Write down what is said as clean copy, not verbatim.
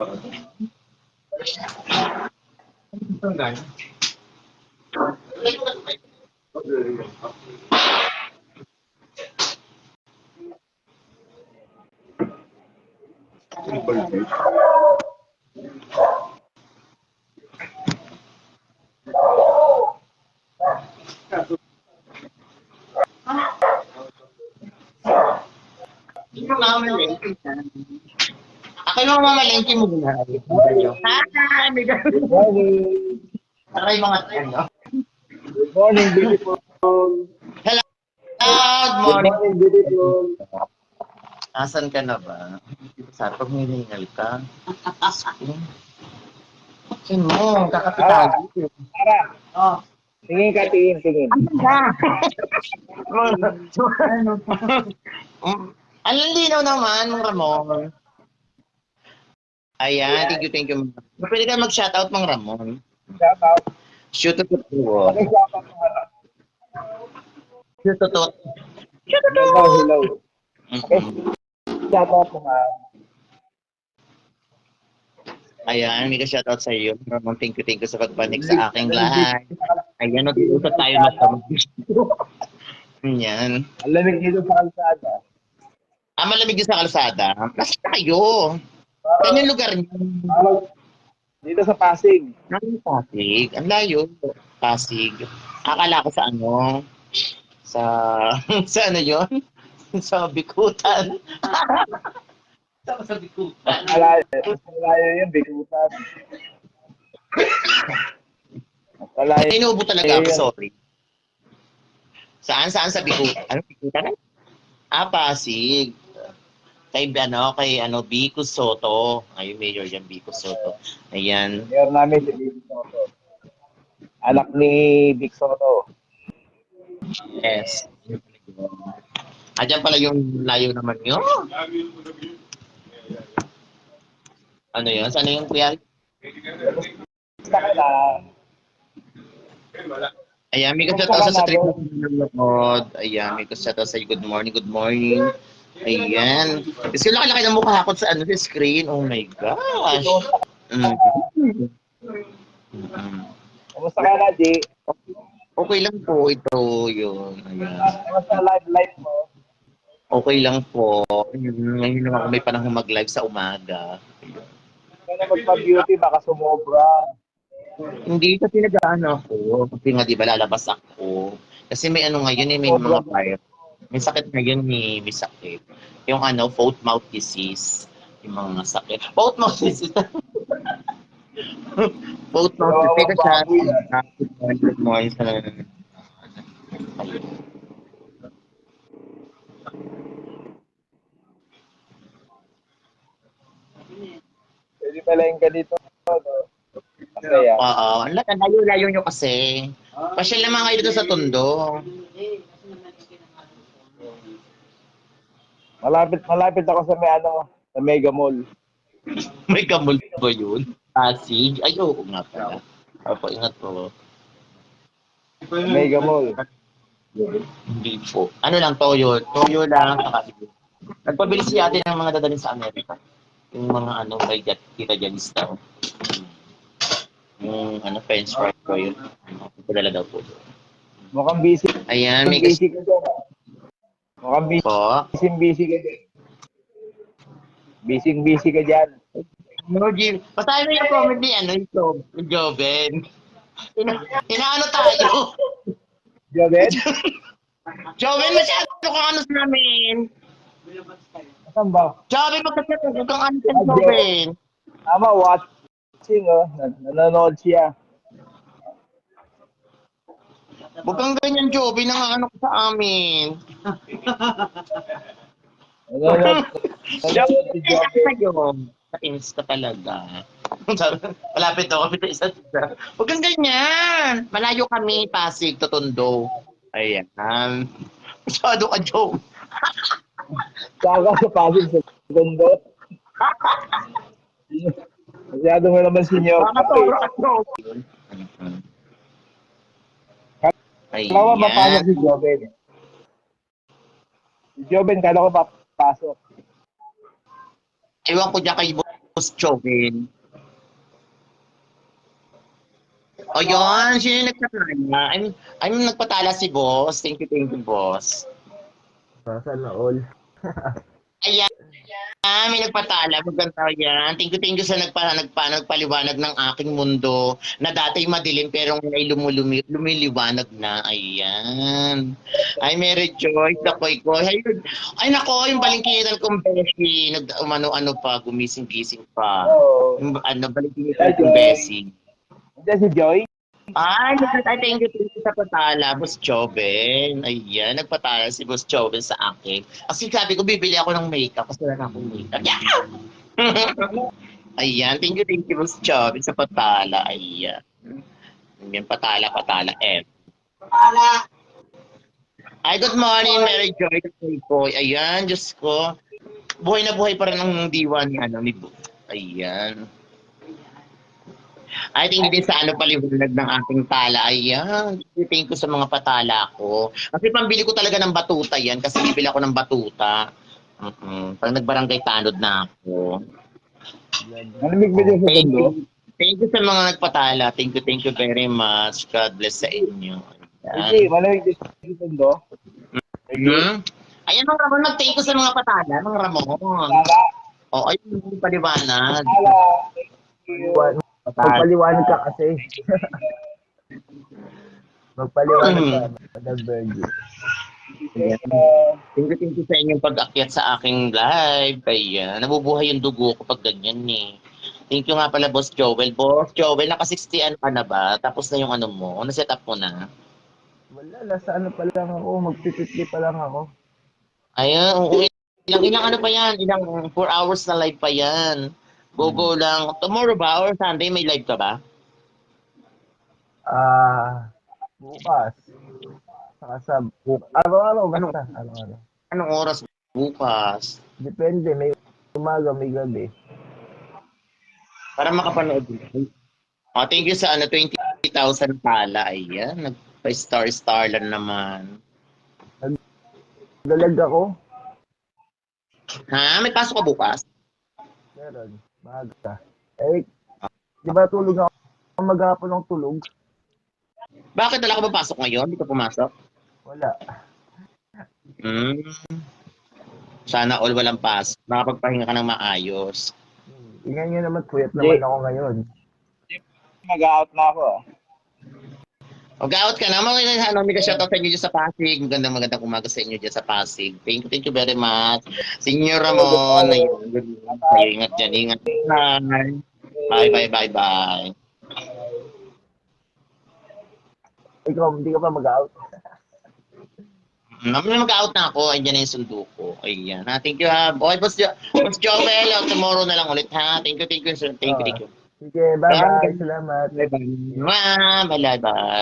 Ako yung mamalengke mo na. Hi, may Good morning. Aray mga ano. Good morning, beautiful. Hello, good Good morning. morning, beautiful. Asan ka na ba? Sa pag hiningal ka. Sin mo, kakapitagi. Tara. Oh. Tingin ka, tingin. Ang linaw naman, Mang Ramon. Ayan, thank you. Pwede ka mag-shoutout, Mang Ramon. Shout out. Shoot to to. Shout out mo na. Shoot to to. Hello. Okay. Shout out mo na. Ayan, may ka-shoutout sa iyo. Ramon, thank you sa pagpanik sa aking live. Ayan, nag-uusap tayo magkamag. Ayan. Ang lamig dito sa kalsada. Malamig din sa kalsada. Nasa tayo. Saan yung lugar niyo? Dito sa Pasig. Pasig. Ang layo. Pasig. Akala ko sa ano? Sa sa ano yun? Sa Bikutan. Sa Bikutan. Malayo yun, Bikutan. Malayo. Inuubo talaga ako, sorry. Saan sa Bikutan? Ano Bikutan? Pasig. Kay Biko Soto. Ay, Mayor yan, Biko Soto. Ayan. Mayor namin si Big Soto. Anak ni Big Soto. Yes. Diyan pala yung layo naman yun. Ano yun? Saan yung kuya? Ayan, may kasata sa trip na Ayan, may kasata sa good morning. Ayan. Kasi laki ng mukha ko sa sa screen. Oh my gosh. Kumusta ka na, G? Okay lang po ito yun. Ayan. Kumusta live mo? Okay lang po. Ngayon naman ako may panahon mag-live sa umaga. Kaya na magpa-beauty, baka sumobra. Hindi kasi nag-ano ako. Kasi nga di ba lalabas ako. Kasi may ano ngayon may mga fire. May sakit ngayon may sakit. Yung foot mouth disease. Yung mga sakit. Foot mouth disease. Foot mouth disease. Good morning sa Pwede pala yung ganito. Masaya. Oo. Layo-layo nyo kasi. Pasyal naman kayo dito sa Tondo. Malapit ako sa sa Mega Mall. May kamul ba yun? Pasig? Ayoko nga pala. Opo, ingat po. Mega Mall. Hindi po. Ano lang, Toyo. Toyo lang. Nagpabili si ate ng mga dadalhin sa Amerika. Yung mga may kita Janista. Yung French fry ko yun. Padala daw po. Mukhang busy. Ayan, may Busy ka dyan. Mukhang busy. po. Busy ka dyan. Busy ka dyan. Pasahin mo yung comment ni yung Joven. Inaano tayo? Joven? Joven, masyado kang sa namin. Saan ba? Joven, magkakita kang sa Joven. Tama, watching nanonood siya. Huwag kang ganyan, Joven, nang sa amin. Nanonood si Joven. Sa Insta talaga. Malapit daw kami sa isa't isa. Huwag kang ganyan. Malayo kami, Pasig, Totondo. Ayan. Masyado ka, Joe. Saka sa Pasig sa Tondo. Masyado mo naman sinyo. Kala ko papasok si Joven. Si Joven, kala ko papasok. Ewan ko dyan kay Boss Joven. O yun, sino yung nagpatala? I'm nagpatala si boss. Thank you, boss. Sana all. Ayan, may nagpatala. Maganda yan. Thank you sa nagpaliwanag ng aking mundo na dati madilim pero ngayon lumiliwanag na. Ayan. Ay, Mary Joyce, Dakoy ko. Ay, nako, yung balingkinitan kong Beshi. Ano pa, gumising-gising pa. Oo. Yung, balingkinitan kong Beshi. Diyan si Joy. Ay, thank you sa patala, Boss Joven. Ayan, nagpatala si Boss Joven sa akin. Kasi sabi ko, bibili ako ng makeup kasi wala na akong makeup. Yeah! Ayan, thank you, Boss Joven sa patala. Ayan. Ayan, patala. Ay, good morning, Mary Joy. Ayan, Diyos ko. Buhay na buhay pa rin ang diwa ni Boss. Ayan. Ay, tingin din sa paliwanag ng ating tala. Ayan, thank you sa mga patala ko. Kasi pambili ko talaga ng batuta yan kasi bibili ako ng batuta. Pag nagbarangay tanod na ako. Malamig ba dyan sa Tondo? Thank you sa mga nagpatala. Thank you very much. God bless sa inyo. Hindi, malamig dyan sa Tondo. Ayan, mga Ramon, mag-thank you sa mga patala. Mga Ramon. O, ayun, yung paliwanag. Magpaliwanag ka kasi. Magpaliwanag ka, Madam Virgie. Thank you sa inyong pag-akyat sa aking live. Ayan, nabubuhay yung dugo ko pag ganyan eh. Thank you nga pala, Boss Joel. Boss Joel, naka-60 ano ka na ba? Tapos na yung ano mo? Na-set up mo na? Wala, nasa ano pa lang ako. Magpipitli pa lang ako. Ayan, ilang ano pa yan? Ilang 4 hours na live pa yan. Go lang. Tomorrow ba or Sunday may live ka ba? Bukas. Saka sa araw-araw, basta. Araw-araw. Anong oras bukas? Depende, may umaga, may gabi. Para makapanood din. Oh, thank you sa 20,000 pala. Ayan, nagpa-star lang naman. Dalag ako. Ha? May pasok ka bukas? Meron. Maaga. Di ba tulog ako? Maghapon ng tulog? Bakit wala ka ba pasok ngayon? Hindi ka pumasok? Wala. Sana all walang pasok. Makapagpahinga ka ng maayos. Tingnan nyo naman, puyat naman ako ngayon. Mag-out na ako. Mag-out ka na. May ka-shoutout sa inyo dyan sa Pasig. Magandang umaga sa inyo dyan sa Pasig. Thank you very much. Senior Ramon. Ayun, ingat dyan. Ingat. Bye. Ikaw, hindi ka pa mag-out? Mag-out na ako. Ayan na yung sundo ko. Ayan. Thank you ha. Okay, Boss Jovel. Tomorrow na lang ulit ha. Thank you, sir. Thank you. Sige, bye-bye. Salamat. Bye-bye.